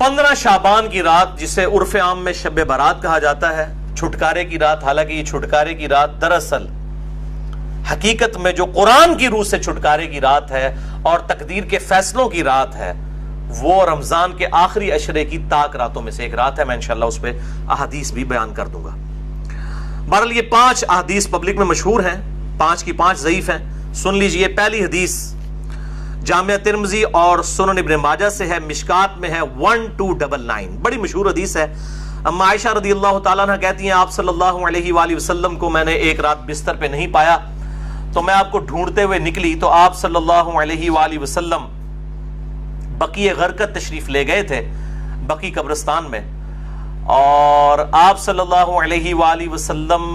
15 شعبان کی رات جسے عرف عام میں شب برات کہا جاتا ہے، چھٹکارے کی رات، حالانکہ یہ چھٹکارے کی رات دراصل حقیقت میں جو قرآن کی روح سے چھٹکارے کی رات ہے اور تقدیر کے فیصلوں کی رات ہے، وہ رمضان کے آخری عشرے کی تاک راتوں میں سے ایک رات ہے۔ میں انشاءاللہ اس پہ احادیث بھی بیان کر دوں گا۔ بہرحال یہ 5 احادیث پبلک میں مشہور ہیں، 5 کی 5 ضعیف ہیں۔ سن لیجئے، پہلی حدیث جامعہ ترمذی اور سنن ابن ماجہ سے ہے، مشکات میں ہے 1299، بڑی مشہور حدیث ہے۔ اما عائشہ رضی اللہ تعالیٰ عنہ کہتی ہیں آپ صلی اللہ علیہ وآلہ وسلم کو میں نے ایک رات بستر پہ نہیں پایا تو میں آپ کو ڈھونڈتے ہوئے نکلی تو آپ صلی اللہ علیہ وآلہ وسلم بقیع غرقد تشریف لے گئے تھے، بقیع قبرستان میں، اور آپ صلی اللہ علیہ وآلہ وسلم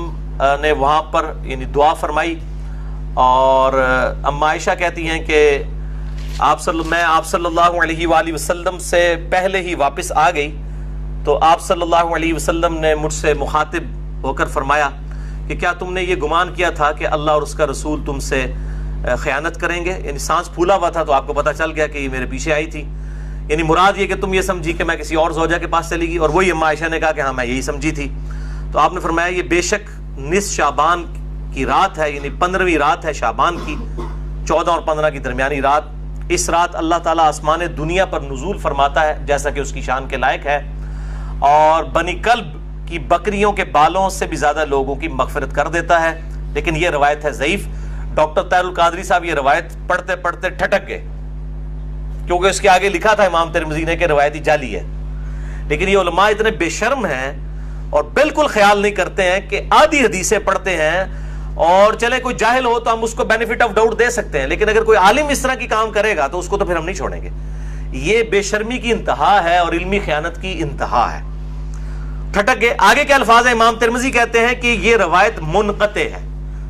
نے وہاں پر یعنی دعا فرمائی، اور اما عائشہ کہتی ہیں کہ میں آپ صلی اللہ علیہ وآلہ وسلم سے پہلے ہی واپس آ گئی تو آپ صلی اللہ علیہ وسلم نے مجھ سے مخاطب ہو کر فرمایا کہ کیا تم نے یہ گمان کیا تھا کہ اللہ اور اس کا رسول تم سے خیانت کریں گے؟ یعنی سانس پھولا ہوا تھا تو آپ کو پتہ چل گیا کہ یہ میرے پیچھے آئی تھی، یعنی مراد یہ کہ تم یہ سمجھی کہ میں کسی اور زوجہ کے پاس چلی گئی، اور وہی اما عائشہ نے کہا کہ ہاں میں یہی سمجھی تھی۔ تو آپ نے فرمایا یہ بے شک نصف شعبان کی رات ہے، یعنی 15ویں رات ہے شعبان کی، 14 اور 15 کی درمیانی رات۔ اس رات اللہ تعالیٰ آسمان دنیا پر نزول فرماتا ہے جیسا کہ اس کی شان کے لائق ہے، اور بنی کلب کی بکریوں کے بالوں سے بھی زیادہ لوگوں کی مغفرت کر دیتا ہے، لیکن یہ روایت ہے ضعیف۔ ڈاکٹر طاہر القادری صاحب یہ روایت پڑھتے پڑھتے ٹھٹک گئے، کیونکہ اس کے آگے لکھا تھا امام ترمذی نے کہ روایتی جعلی ہے، لیکن یہ علماء اتنے بے شرم ہیں اور بالکل خیال نہیں کرتے ہیں کہ آدھی حدیثیں پڑھتے ہیں، اور چلے کوئی جاہل ہو تو ہم اس کو بینیفٹ آف ڈاؤٹ دے سکتے ہیں، لیکن اگر کوئی عالم اس طرح کی کام کرے گا تو اس کو تو پھر ہم نہیں چھوڑیں گے۔ یہ بے شرمی کی انتہا ہے اور علمی خیانت کی انتہا ہے۔ ٹھٹک گئے۔ آگے کے الفاظ ہیں، امام ترمذی کہتے ہیں کہ یہ روایت منقطع ہے،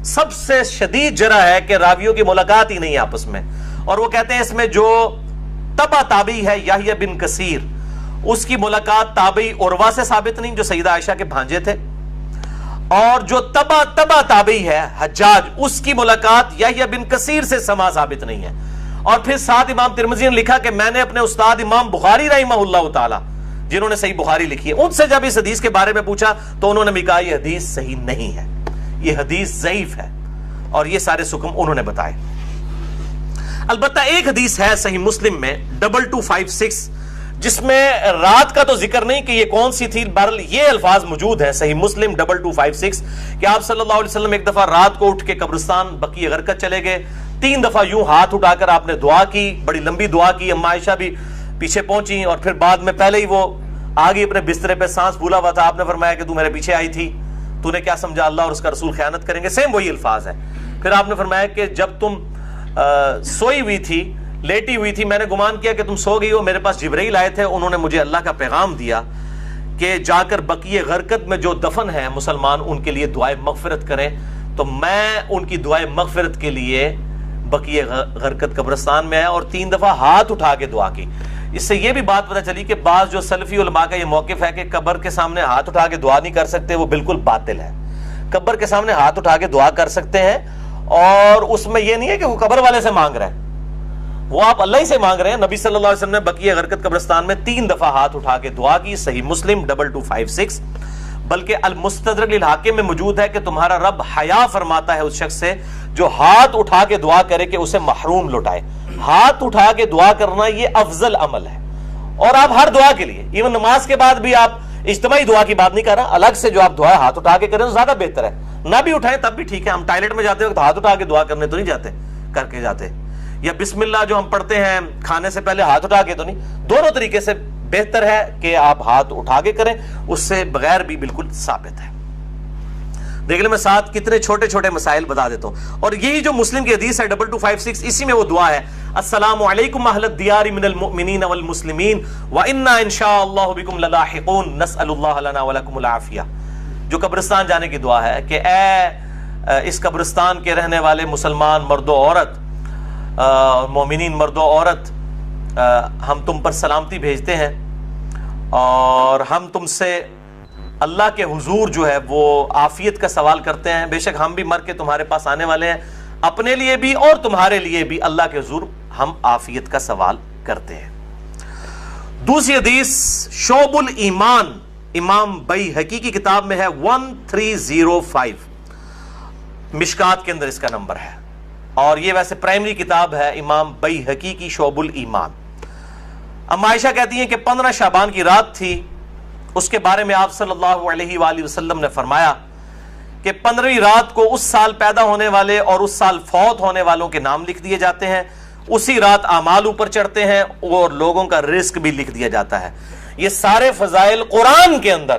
سب سے شدید جرح ہے کہ راویوں کی ملاقات ہی نہیں ہے آپس میں، اور وہ کہتے ہیں اس میں جو تبع تابعی ہے یحییٰ بن کثیر، اس کی ملاقات تابعی عروہ سے ثابت نہیں جو سیدہ عائشہ کے بھانجے تھے، اور جو تبع تابعی ہے حجاج، اس کی ملاقات یحییٰ بن کثیر سے سما ثابت نہیں ہے۔ اور پھر ساتھ امام ترمذی نے لکھا کہ میں نے اپنے استاد امام بخاری رحمہ اللہ تعالی جنہوں نے صحیح بخاری لکھی ہے ان سے جب اس حدیث کے بارے میں پوچھا تو انہوں نے بھی کہا یہ حدیث صحیح نہیں ہے، یہ حدیث ضعیف ہے، اور یہ سارے سکم انہوں نے بتائے۔ البتہ ایک حدیث ہے صحیح مسلم میں 2256 جس میں رات کا تو ذکر نہیں کہ یہ کون سی تھی، بہرحال یہ الفاظ موجود ہیں صحیح مسلم 2256 کہ آپ صلی اللہ علیہ وسلم ایک دفعہ رات کو اٹھ کے قبرستان بقیع غرقد چلے گئے، 3 دفعہ یوں ہاتھ اٹھا کر آپ نے دعا کی، بڑی لمبی دعا کی، اما عائشہ بھی پیچھے پہنچی، اور پھر بعد میں پہلے ہی وہ آگے اپنے بسترے پہ سانس پھولا ہوا تھا، آپ نے فرمایا کہ تو میرے پیچھے آئی تھی، تو نے کیا سمجھا اللہ اور اس کا رسول خیانت کریں گے، سیم وہی الفاظ ہے۔ پھر آپ نے فرمایا کہ جب تم سوئی ہوئی تھی، لیٹی ہوئی تھی، میں نے گمان کیا کہ تم سو گئی ہو، میرے پاس جبرائیل آئے تھے، انہوں نے مجھے اللہ کا پیغام دیا کہ جا کر بقیع غرقد میں جو دفن ہے مسلمان ان کے لیے دعائے مغفرت کریں، تو میں ان کی دعائے مغفرت کے لیے بقیع غرقد قبرستان میں آیا اور 3 دفعہ ہاتھ اٹھا کے دعا کی۔ اس سے یہ بھی بات پتہ چلی کہ بعض جو سلفی علماء کا یہ موقف ہے کہ قبر کے سامنے ہاتھ اٹھا کے دعا نہیں کر سکتے، وہ بالکل باطل ہے۔ قبر کے سامنے ہاتھ اٹھا کے دعا کر سکتے ہیں، اور اس میں یہ نہیں ہے کہ وہ قبر والے سے مانگ رہے ہیں، وہ آپ اللہ ہی سے مانگ رہے ہیں۔ نبی صلی اللہ علیہ وسلم نے بقیع غرقد قبرستان میں 3 دفعہ ہاتھ اٹھا کے دعا کی، صحیح مسلم 2256۔ بلکہ المستدرک للحاکم میں موجود ہے کہ تمہارا رب حیا فرماتا ہے اس شخص سے جو ہاتھ اٹھا کے دعا کرے کہ اسے محروم لوٹائے۔ ہاتھ اٹھا کے دعا کرنا یہ افضل عمل ہے، اور آپ ہر دعا کے لیے، ایون نماز کے بعد بھی آپ اجتماعی دعا کی بات نہیں کر رہا، الگ سے جو آپ دعا ہاتھ اٹھا کے کریں تو زیادہ بہتر ہے، نہ بھی اٹھائیں تب بھی ٹھیک ہے۔ ہم ٹائلٹ میں جاتے وقت ہاتھ اٹھا کے دعا کرنے تو نہیں جاتے، کر کے جاتے، یا بسم اللہ جو ہم پڑھتے ہیں کھانے سے پہلے ہاتھ اٹھا کے تو نہیں، دونوں طریقے سے بہتر ہے کہ آپ ہاتھ اٹھا کے کریں، اس سے بغیر بھی بالکل ثابت ہے۔ دیکھ لیں میں ساتھ کتنے چھوٹے چھوٹے مسائل بتا دیتا ہوں، اور یہی جو مسلم کی حدیث ہے 2256 اسی میں وہ دعا ہے، السلام علیکم اہل الدیار من المؤمنین والمسلمین وَإِنَّا إِن شَاءَ اللَّهُ بِكُمْ لَلَاحِقُونَ نَسْأَلُ اللَّهَ لَنَا وَلَكُمُ الْعَافِيَةَ، جو قبرستان جانے کی دعا ہے کہ اے اس قبرستان کے رہنے والے مسلمان مرد و عورت، مومنین مرد و عورت، ہم تم پر سلامتی بھیجتے ہیں، اور ہم تم سے اللہ کے حضور جو ہے وہ عافیت کا سوال کرتے ہیں، بے شک ہم بھی مر کے تمہارے پاس آنے والے ہیں، اپنے لیے بھی اور تمہارے لیے بھی اللہ کے حضور ہم عافیت کا سوال کرتے ہیں۔ دوسری حدیث شعب الایمان امام بیہقی کی کتاب میں ہے 1305، مشکات کے اندر اس کا نمبر ہے، اور یہ ویسے پرائمری کتاب ہے امام بیہقی کی شعب الایمان۔ ام عائشہ کہتی ہیں کہ 15 شعبان کی رات تھی، اس کے بارے میں آپ صلی اللہ علیہ وآلہ وسلم نے فرمایا کہ 15ویں رات کو اس سال پیدا ہونے والے اور اس سال فوت ہونے والوں کے نام لکھ دیے جاتے ہیں، اسی رات اعمال اوپر چڑھتے ہیں اور لوگوں کا رزق بھی لکھ دیا جاتا ہے۔ یہ سارے فضائل قرآن کے اندر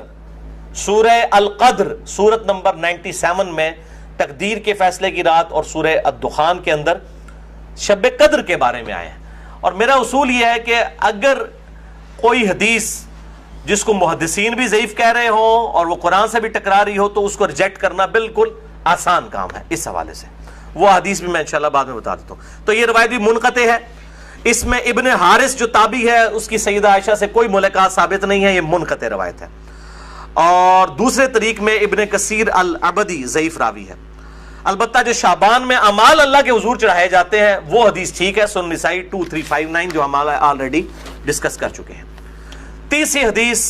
سورہ القدر سورت نمبر 97 میں تقدیر کے فیصلے کی رات اور سورہ الدخان کے اندر شب قدر کے بارے میں آئے ہیں۔ اور میرا اصول یہ ہے کہ اگر کوئی حدیث جس کو محدثین بھی ضعیف کہہ رہے ہوں اور وہ قرآن سے بھی ٹکرا رہی ہو تو اس کو ریجیکٹ کرنا بالکل آسان کام ہے۔ اس حوالے سے وہ حدیث بھی میں انشاءاللہ بعد میں بتا دیتا ہوں۔ تو یہ روایت بھی منقطع ہے، اس میں ابن حارث جو تابعی ہے اس کی سیدہ عائشہ سے کوئی ملاقات ثابت نہیں ہے، یہ منقطع روایت ہے۔ اور دوسرے طریق میں ابن کثیر العبدی ضعیف راوی ہے۔ البتہ جو شعبان میں اعمال اللہ کے حضور چڑھائے جاتے ہیں وہ حدیث ٹھیک ہے، سنن نسائی 2359 جو ہم آلریڈی ڈسکس کر چکے ہیں۔ تیسری حدیث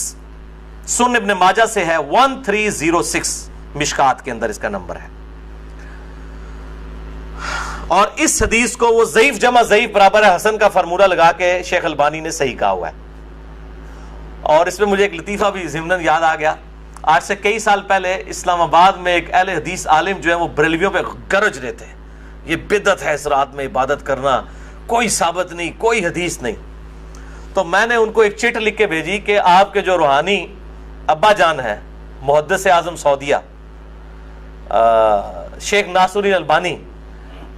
سنن ابن ماجہ سے ہے 1306، مشکات کے اندر اس کا نمبر ہے، اور اس حدیث کو وہ ضعیف جمع ضعیف برابر ہے حسن کا فارمولہ لگا کے شیخ البانی نے صحیح کہا ہوا ہے۔ اور اس میں مجھے ایک لطیفہ بھی ضمناً یاد آ گیا، آج سے کئی سال پہلے اسلام آباد میں ایک اہل حدیث عالم جو ہے وہ بریلویوں پہ گرج رہے تھے، یہ بدعت ہے اس رات میں عبادت کرنا، کوئی ثابت نہیں، کوئی حدیث نہیں۔ تو میں نے ان کو ایک چٹ لکھ کے بھیجی کہ آپ کے جو روحانی ابا جان ہے محدث اعظم سعودیہ شیخ ناصرالدین البانی،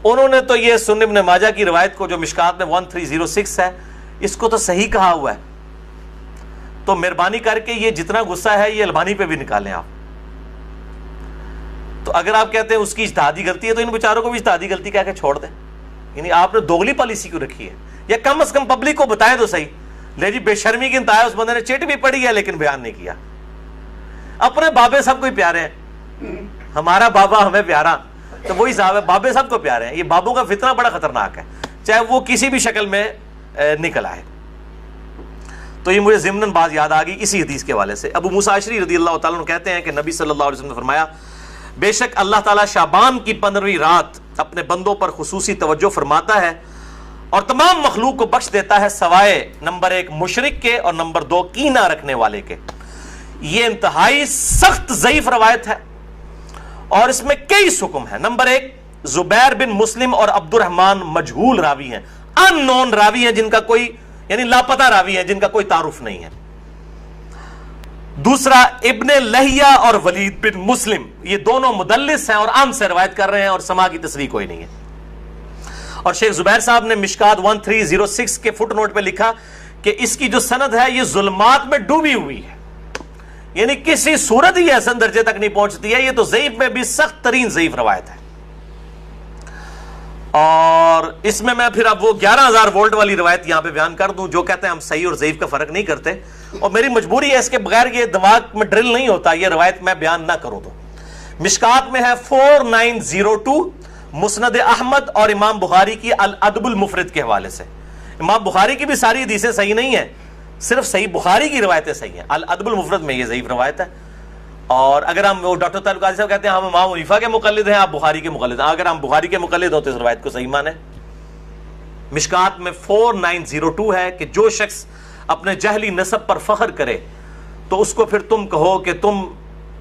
انہوں نے تو یہ سنن ابن ماجہ کی روایت کو جو مشکات میں 1306 ہے اس کو تو صحیح کہا ہوا ہے، تو مہربانی کر کے یہ جتنا غصہ ہے یہ البانی پہ بھی نکالیں آپ۔ تو اگر آپ کہتے ہیں اس کی اجتہادی غلطی ہے تو ان بیچاروں کو بھی اجتہادی غلطی کہہ کے چھوڑ دیں، یعنی آپ نے دوغلی پالیسی کیوں رکھی ہے؟ یا کم از کم پبلک کو بتائیں تو صحیح۔ لے جی بے شرمی کی انتہا ہے، اس بندے نے چٹ بھی پڑھی ہے لیکن بیان نہیں کیا۔ اپنے بابے سب کو ہی پیارے ہیں، ہمارا بابا ہمیں پیارا تو وہی صاحب ہے، بابے سب کو پیارے ہیں۔ یہ بابوں کا فتنہ بڑا خطرناک ہے، چاہے وہ کسی بھی شکل میں نکل آئے۔ تو یہ مجھے ضمناً بات یاد آ گئی اسی حدیث کے حوالے سے۔ ابو موسیٰ اشعری رضی اللہ تعالیٰ عنہ کہتے ہیں کہ نبی صلی اللہ علیہ وسلم نے فرمایا، بے شک اللہ تعالیٰ شعبان کی 15ویں رات اپنے بندوں پر خصوصی توجہ فرماتا ہے اور تمام مخلوق کو بخش دیتا ہے سوائے نمبر 1 مشرک کے اور نمبر 2 کینہ رکھنے والے کے۔ یہ انتہائی سخت ضعیف روایت ہے اور اس میں کئی حکم ہیں۔ نمبر 1 زبیر بن مسلم اور عبد الرحمن مجہول راوی ہیں، ان نون راوی ہیں، جن کا کوئی یعنی لاپتہ راوی ہیں، جن کا کوئی تعارف نہیں ہے۔ دوسرا ابن لہیہ اور ولید بن مسلم، یہ دونوں مدلس ہیں اور عام سے روایت کر رہے ہیں اور سما کی تصریح کوئی نہیں ہے۔ اور شیخ زبیر صاحب نے مشکات 1306 کے فٹ نوٹ پہ لکھا کہ اس کی جو سند ہے یہ ظلمات میں ڈوبی ہوئی ہے، یعنی کسی صورت ہی حسن درجے تک نہیں پہنچتی ہے، یہ تو ضعیف میں بھی سخت ترین ضعیف روایت ہے۔ اور اس میں پھر اب وہ 11,000 وولٹ والی روایت یہاں پہ بیان کر دوں جو کہتے ہیں ہم صحیح اور ضعیف کا فرق نہیں کرتے، اور میری مجبوری ہے، اس کے بغیر یہ دماغ میں ڈرل نہیں ہوتا یہ روایت میں بیان نہ کروں تو۔ مشکات میں ہے 4902 مسند احمد اور امام بخاری کی الادب المفرد کے حوالے سے۔ امام بخاری کی بھی ساری حدیثیں صحیح نہیں ہیں، صرف صحیح بخاری کی روایتیں صحیح ہیں، الادب المفرد میں یہ ضعیف روایت ہے۔ اور اگر ہم وہ ڈاکٹر طارق قاضی صاحب کہتے ہیں ہم امام حنیفہ کے مقلد ہیں، آپ بخاری کے مقلد ہیں، اگر ہم بخاری کے مقلد ہو تو اس روایت کو صحیح مانیں۔ مشکات میں 4902 ہے کہ جو شخص اپنے جہلی نسب پر فخر کرے تو اس کو پھر تم کہو کہ تم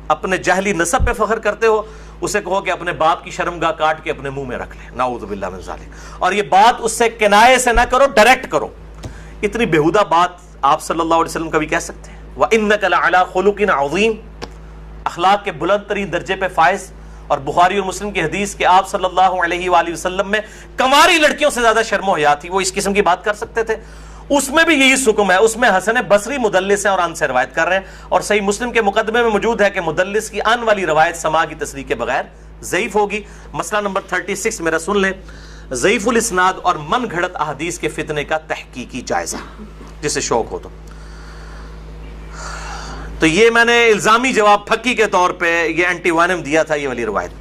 اپنے جہلی نسب پہ فخر کرتے ہو، اسے کہو کہ اپنے باپ کی شرمگاہ کاٹ کے اپنے منہ میں رکھ لے، نعوذ باللہ من ذالک۔ اور یہ بات اس سے کنایے سے نہ کرو، ڈائریکٹ کرو۔ اتنی بےہودہ بات آپ صلی اللہ علیہ وسلم کبھی کہہ سکتے ہیں؟ وَإِنَّكَ لَعَلَىٰ خُلُقٍ عَظِيمٍ، اخلاق کے بلند ترین درجے پہ فائز۔ اور بخاری اور مسلم کی حدیث کہ آپ صلی اللہ علیہ وآلہ وسلم میں کنواری لڑکیوں سے زیادہ شرم و حیا تھی، وہ اس قسم کی بات کر سکتے تھے؟ اس میں بھی یہی حکم ہے، اس میں حسن بصری مدلس ہیں اور ان سے روایت کر رہے ہیں، اور صحیح مسلم کے مقدمے میں موجود ہے کہ مدلس کی ان والی روایت سما کی تصریح کے بغیر ضعیف ہوگی۔ مسئلہ نمبر 36 میرا سن لیں، ضعیف الاسناد اور من گھڑت احادیث کے فتنے کا تحقیقی جائزہ، جسے شوق ہو تو یہ میں نے الزامی جواب پھکی کے طور پہ یہ اینٹی وانم دیا تھا، یہ والی روایت۔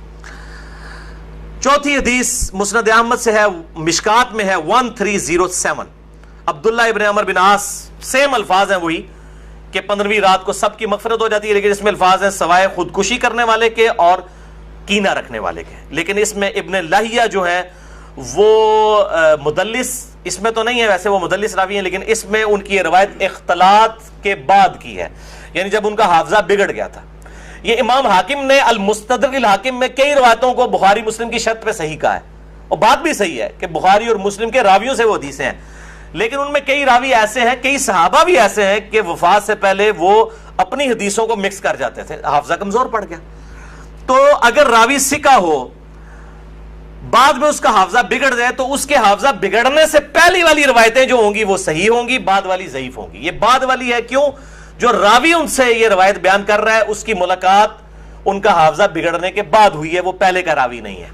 چوتھی حدیث مسند احمد سے ہے، مشکات میں ہے 1307، عبداللہ ابن عمر بن عاص سیم الفاظ ہیں وہی کہ 15ویں رات کو سب کی مغفرت ہو جاتی ہے، لیکن اس میں الفاظ ہیں سوائے خودکشی کرنے والے کے اور کینہ رکھنے والے کے. لیکن اس میں ابن لہیہ جو ہے وہ مدلس اس میں تو نہیں ہے، ویسے وہ مدلس راوی ہیں، لیکن اس میں ان کی یہ روایت اختلاط کے بعد کی ہے، یعنی جب ان کا حافظہ بگڑ گیا تھا. یہ امام حاکم نے المستدرک الحاکم میں کئی روایتوں کو بخاری مسلم کی شرط پہ صحیح کہا ہے، اور بات بھی صحیح ہے کہ بخاری اور مسلم کے راویوں سے وہ حدیثیں ہیں، لیکن ان میں کئی راوی ایسے ہیں، کئی صحابہ بھی ایسے ہیں کہ وفات سے پہلے وہ اپنی حدیثوں کو مکس کر جاتے تھے، حافظہ کمزور پڑ گیا. تو اگر راوی ثقہ ہو بعد میں اس کا حافظہ بگڑ جائے تو اس کے حافظہ بگڑنے سے پہلی والی روایتیں جو ہوں گی وہ صحیح ہوں گی، بعد والی ضعیف ہوں گی. یہ بعد والی ہے کیوں؟ جو راوی ان سے یہ روایت بیان کر رہا ہے اس کی ملاقات ان کا حافظہ بگڑنے کے بعد ہوئی ہے، وہ پہلے کا راوی نہیں ہے.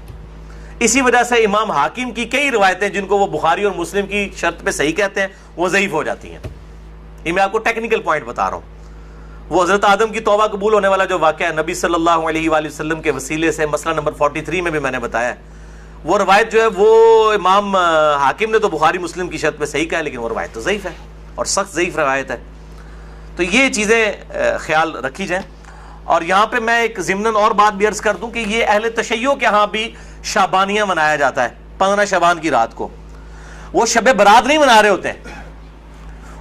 اسی وجہ سے امام حاکم کی کئی روایتیں جن کو وہ بخاری اور مسلم کی شرط پہ صحیح کہتے ہیں وہ ضعیف ہو جاتی ہیں. یہ میں آپ کو ٹیکنیکل پوائنٹ بتا رہا ہوں. وہ حضرت آدم کی توبہ قبول ہونے والا جو واقعہ ہے نبی صلی اللہ علیہ وآلہ وسلم کے وسیلے سے، مسئلہ نمبر 43 میں بھی میں نے بتایا ہے، وہ روایت جو ہے وہ امام حاکم نے تو بخاری مسلم کی شرط پہ صحیح کہا ہے، لیکن وہ روایت تو ضعیف ہے اور سخت ضعیف روایت ہے. تو یہ چیزیں خیال رکھی جائیں. اور یہاں پہ میں ایک ضمناً اور بات بھی عرض کر دوں کہ یہ اہل تشیع کے ہاں بھی شعبانیہ منایا جاتا ہے 15 شعبان کی رات کو. وہ شب برات نہیں منا رہے ہوتے ہیں،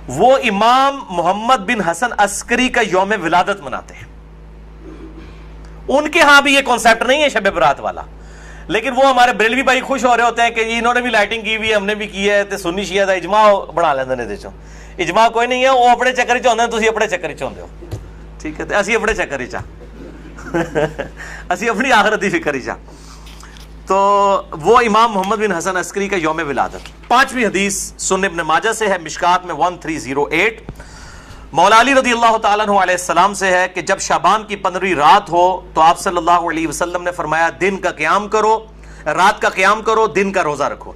وہ امام محمد بن حسن عسکری کا یوم ولادت مناتے ہیں. ان کے ہاں بھی یہ کانسیپٹ نہیں ہے شب برات والا، لیکن وہ ہمارے بریلوی بھائی خوش ہو رہے ہوتے ہیں کہ انہوں نے بھی لائٹنگ کی ہوئی ہے، ہم نے بھی کی ہے، تے سنی شیعہ دا اجماع بنا لیندے نے. دیکھو اجماع کوئی نہیں ہے، وہ اپنے چکر چ ہوندے ہیں، تسی اپنے چکر چ ہوندے ہو. ٹھیک ہے، اسی اپنے چکر چ اسی اپنی آخرت دی فکر چ. تو وہ امام محمد بن حسن عسکری کا یوم ولادت. 5ویں حدیث سنن ابن ماجہ سے ہے، مشکات میں 1308. مولا علی رضی اللہ تعالیٰ عنہ علیہ السلام سے ہے کہ جب شعبان کی 15ویں رات ہو تو آپ صلی اللہ علیہ وسلم نے فرمایا دن کا قیام کرو، رات کا قیام کرو، دن کا روزہ رکھو.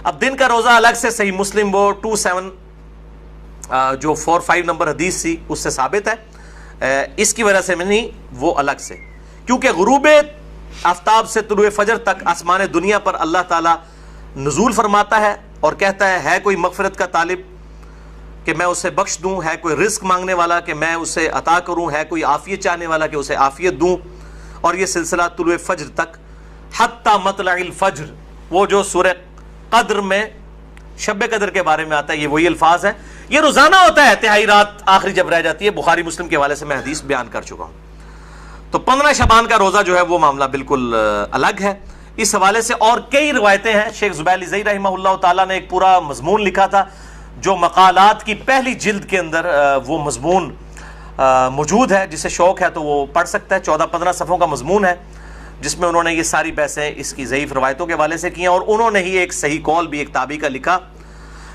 اب دن کا روزہ الگ سے صحیح مسلم وہ 27 جو 45 نمبر حدیث تھی اس سے ثابت ہے، اس کی وجہ سے میں نہیں، وہ الگ سے، کیونکہ غروب آفتاب سے طلوع فجر تک آسمان دنیا پر اللہ تعالیٰ نزول فرماتا ہے اور کہتا ہے کوئی مغفرت کا طالب کہ میں اسے بخش دوں، ہے کوئی رزق مانگنے والا کہ میں اسے عطا کروں، ہے کوئی عافیت چاہنے والا کہ اسے عافیت دوں. اور یہ سلسلہ طلوع فجر تک حتی مطلع الفجر، وہ جو سورہ قدر میں شب قدر کے بارے میں آتا ہے، یہ وہی الفاظ ہیں. یہ روزانہ ہوتا ہے، تہائی رات آخری جب رہ جاتی ہے. بخاری مسلم کے حوالے سے میں حدیث بیان کر چکا ہوں. تو 15 شعبان کا روزہ جو ہے وہ معاملہ بالکل الگ ہے. اس حوالے سے اور کئی روایتیں ہیں. شیخ زبیر زئی رحمہ اللہ تعالیٰ نے ایک پورا مضمون لکھا تھا جو مقالات کی پہلی جلد کے اندر وہ مضمون موجود ہے، جسے شوق ہے تو وہ پڑھ سکتا ہے. 14-15 صفحوں کا مضمون ہے جس میں انہوں نے یہ ساری بحثیں اس کی ضعیف روایتوں کے حوالے سے کی ہیں، اور انہوں نے ہی ایک صحیح قول بھی ایک تابعی کا لکھا.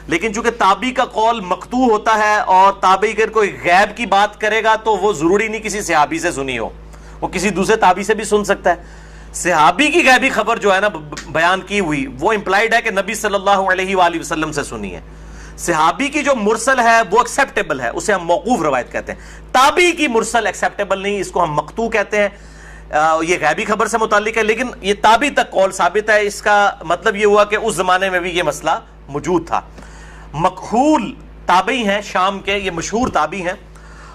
لیکن چونکہ تابعی کا قول مقطوع ہوتا ہے اور تابعی اگر کوئی غیب کی بات کرے گا تو وہ ضروری نہیں کسی صحابی سے سنی ہو، وہ کسی دوسرے تابعی سے بھی سن سکتا ہے. صحابی کی غیبی خبر جو ہے نا بیان کی ہوئی وہ امپلائڈ ہے کہ نبی صلی اللہ علیہ وآلہ وسلم سے سنی ہے. صحابی کی جو مرسل ہے وہ ایکسیپٹیبل ہے، اسے ہم موقوف روایت کہتے ہیں. تابعی کی مرسل ایکسیپٹیبل نہیں، اس کو ہم مقطوع کہتے ہیں. یہ غیبی خبر سے متعلق ہے، لیکن یہ تابعی تک قول ثابت ہے. اس کا مطلب یہ ہوا کہ اس زمانے میں بھی یہ مسئلہ موجود تھا. مکحول تابعی ہیں شام کے، یہ مشہور تابعی ہیں،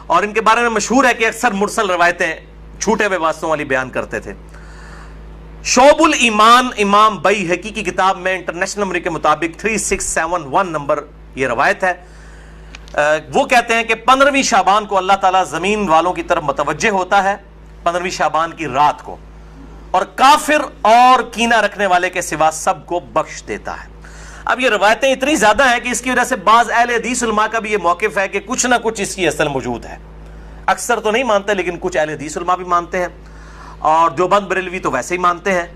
اور ان کے بارے میں مشہور ہے کہ اکثر مرسل روایتیں چھوٹے ہوئے واسطوں والی بیان کرتے تھے. شعب الایمان امام بیہقی کی کتاب میں انٹرنیشنل نمبر کے مطابق 3671 نمبر یہ روایت ہے. وہ کہتے ہیں کہ 15ویں شعبان کو اللہ تعالیٰ زمین والوں کی طرف متوجہ ہوتا ہے 15ویں شعبان کی رات کو، اور کافر اور کینہ رکھنے والے کے سوا سب کو بخش دیتا ہے. اب یہ روایتیں اتنی زیادہ ہیں کہ اس کی وجہ سے بعض اہل حدیث علماء کا بھی یہ موقف ہے کہ کچھ نہ کچھ اس کی اصل موجود ہے. اکثر تو نہیں مانتے لیکن کچھ اہل حدیث علماء بھی مانتے ہیں، اور دیوبند بریلوی تو ویسے ہی مانتے ہیں.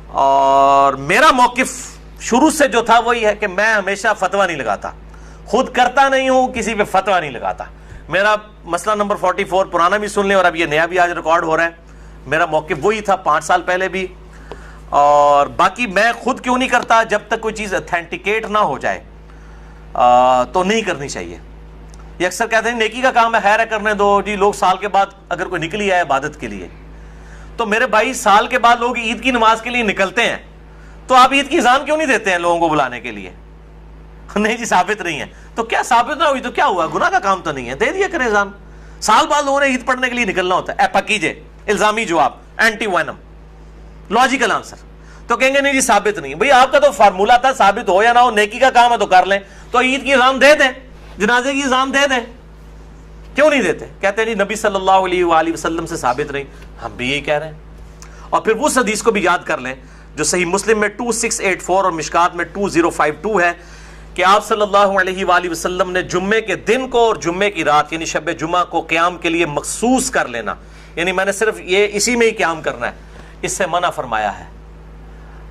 اور میرا موقف شروع سے جو تھا وہی ہے کہ میں ہمیشہ فتویٰ نہیں لگاتا، خود کرتا نہیں ہوں، کسی پہ فتویٰ نہیں لگاتا. میرا مسئلہ نمبر 44 پرانا بھی سن لیں اور اب یہ نیا بھی آج ریکارڈ ہو رہا ہے. میرا موقف وہی تھا 5 سال پہلے بھی، اور باقی میں خود کیوں نہیں کرتا، جب تک کوئی چیز اتھینٹیکیٹ نہ ہو جائے تو نہیں کرنی چاہیے. یہ اکثر کہتے ہیں نیکی کا کام ہے، خیر ہے کرنے دو جی. لوگ سال کے بعد اگر کوئی نکلی ہے عبادت کے لیے، تو میرے بھائی سال کے بعد لوگ عید کی نماز کے لیے نکلتے ہیں، تو آپ عید کی اذان کیوں نہیں دیتے ہیں لوگوں کو بلانے کے لیے؟ نہیں جی ثابت نہیں ہے. تو کیا ثابت نہ ہوئی تو کیا ہوا, گناہ کا کام تو نہیں ہے, دے دیا کرے اذان. سال بعد لوگوں نے عید پڑھنے کے لیے نکلنا ہوتا ہے, پکیجے الزامی جواب, اینٹی وینم, لاجیکل آنسر. تو کہیں گے نہیں جی ثابت نہیں. بھئی آپ کا تو فارمولہ تھا, ثابت ہو یا نہ ہو, نیکی کا کام ہے تو کر لیں. تو عید کی اذان دے دیں, جنازے کی اذان دے دیں, کیوں نہیں دیتے؟ کہتے ہیں جی نبی صلی اللہ علیہ وآلہ وسلم سے ثابت نہیں. ہم بھی یہی کہہ رہے ہیں. اور پھر اس حدیث کو بھی یاد کر لیں جو صحیح مسلم میں 2684 اور مشکات میں 2052 ہے کہ آپ صلی اللہ علیہ وآلہ وسلم نے جمعے کے دن کو اور جمعے کی رات یعنی شب جمعہ کو قیام کے لیے مخصوص کر لینا, یعنی میں نے صرف یہ اسی میں ہی قیام کرنا ہے, اس سے منع فرمایا ہے.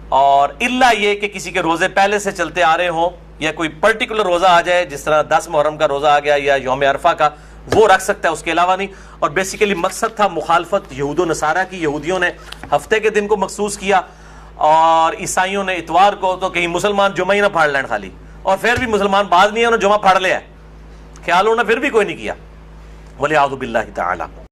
اور الا یہ کہ کسی کے روزے پہلے سے چلتے آ رہے ہوں یا کوئی پرٹیکولر روزہ آ جائے, جس طرح 10 محرم کا روزہ آ گیا یا یوم عرفہ کا, وہ رکھ سکتا ہے, اس کے علاوہ نہیں. اور بیسیکلی مقصد تھا مخالفت یہود و نصارہ کی. یہودیوں نے ہفتے کے دن کو مخصوص کیا اور عیسائیوں نے اتوار کو, تو کہیں مسلمان جمعہ ہی نہ پھاڑ لین خالی, اور پھر بھی مسلمان بعض نہیں ہے انہوں نے جمعہ پھاڑ لیا ہے, خیال ہونا پھر بھی کوئی نہیں کیا. وَلِعَوْذُ بِاللَّهِ تَعَالَى.